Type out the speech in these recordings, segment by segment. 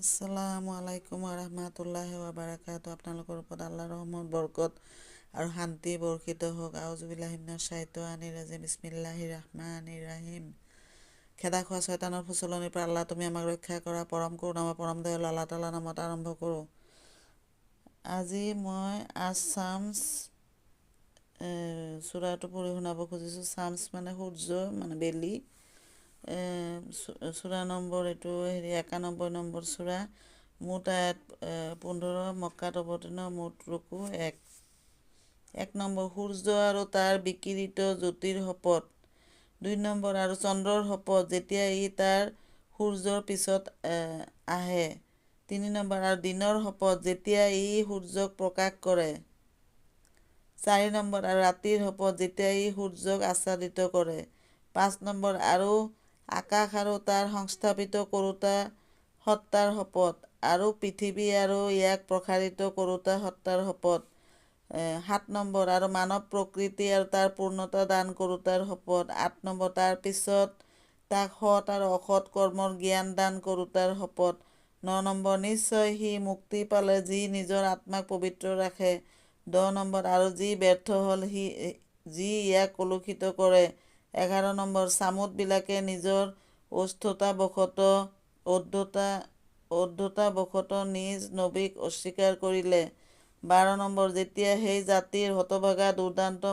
আসসালামু আলাইকুম ওয়া বাৰাকাতুহু। আপোনালোকৰ ওপৰত আল্লাহৰ ৰহমত বৰকত আৰু শান্তি বৰ্ষিত হওক। আউযু বিল্লাহি মিনাশ শাইতানিৰ ৰাজিম। বিসমিল্লাহিৰ ৰাহমানিৰ ৰাহিম। খেদা খোৱা শয়তানৰ ফুচলনিৰ পৰা আল্লাহ তুমি আমাক ৰক্ষা কৰা। পৰম কৰোণাময় পৰম দয়ালু আল্লাহ তাআলাৰ নামত আৰম্ভ কৰোঁ। আজি মই শামছ সূৰাটো পঢ়ি শুনাব খুজিছোঁ। শামছ মানে সূৰ্য মানে বেলি। সূৰা নম্বৰ এইটো 91 নম্বৰ সূৰা। মুঠ আয়াত 15, মক্কাত অৱতীৰ্ণ। মুঠ ৰুকু 1 নম্বৰ সূৰ্য আৰু তাৰ বিকিৰিত জ্যোতিৰ শপত। 2 নম্বৰ আৰু চন্দ্ৰৰ শপত যেতিয়া ই তাৰ সূৰ্যৰ পিছত আহে। 3 নম্বৰ আৰু দিনৰ শপত যেতিয়া ই সূৰ্যক প্ৰকাশ কৰে। 4 নম্বৰ আৰু ৰাতিৰ শপত যেতিয়া ই সূৰ্যক আচ্ছাদিত কৰে। 5 নম্বৰ আৰু আকাশ আৰু তাৰ সংস্থাপিত কৰোঁতা সত্তাৰ শপত আৰু পৃথিৱী আৰু ইয়াক প্ৰসাৰিত কৰোঁতা সত্তাৰ শপত। 7 নম্বৰ আৰু মানৱ প্ৰকৃতি আৰু তাৰ পূৰ্ণতা দান কৰোঁতাৰ শপত। 8 নম্বৰ তাৰ পিছত তাক সৎ আৰু অসৎ কৰ্মৰ জ্ঞান দান কৰোঁতাৰ শপত। 9 নম্বৰ নিশ্চয় সি মুক্তি পালে যি নিজৰ আত্মাক পবিত্ৰ ৰাখে। 10 নম্বৰ আৰু যি ব্যৰ্থ হ'ল যি ইয়াক কলুষিত কৰে। 11 নম্বৰ ছামুদবিলাকে নিজৰ অধ্যতাবশতঃ নিজ নবীক অস্বীকাৰ কৰিলে। 12 নম্বৰ যেতিয়া সেই জাতিৰ হতভাগা দুৰ্দান্ত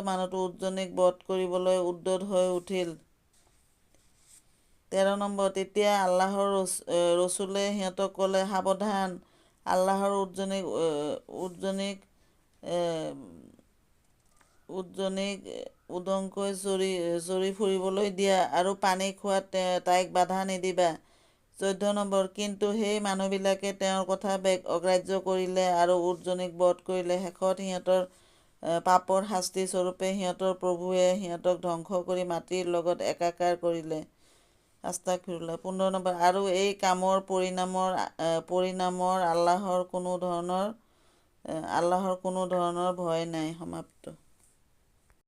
মানুহটো উটজনীক বধ কৰিবলৈ উদ্যত হৈ উঠিল। 13 নম্বৰ তেতিয়া আল্লাহৰ ৰছুলে সিহঁতক ক'লে, সাৱধান, আল্লাহৰ উটজনীক উদংকৈ চৰি ফুৰিবলৈ দিয়া আৰু পানী খোৱাত তাইক বাধা নিদিবা। 14 নম্বৰ কিন্তু সেই মানুহবিলাকে তেওঁৰ কথা অগ্ৰাহ্য কৰিলে আৰু উটজনীক বধ কৰিলে। শেষত সিহঁতৰ পাপৰ শাস্তি স্বৰূপে সিহঁতৰ প্ৰভুৱে সিহঁতক ধ্বংস কৰি মাটিৰ লগত একাকাৰ কৰিলে। আস্তাগফিৰুল্লাহ। 15 নম্বৰ আৰু এই কামৰ পৰিণামৰ আল্লাহৰ কোনো ধৰণৰ ভয় নাই। সমাপ্ত।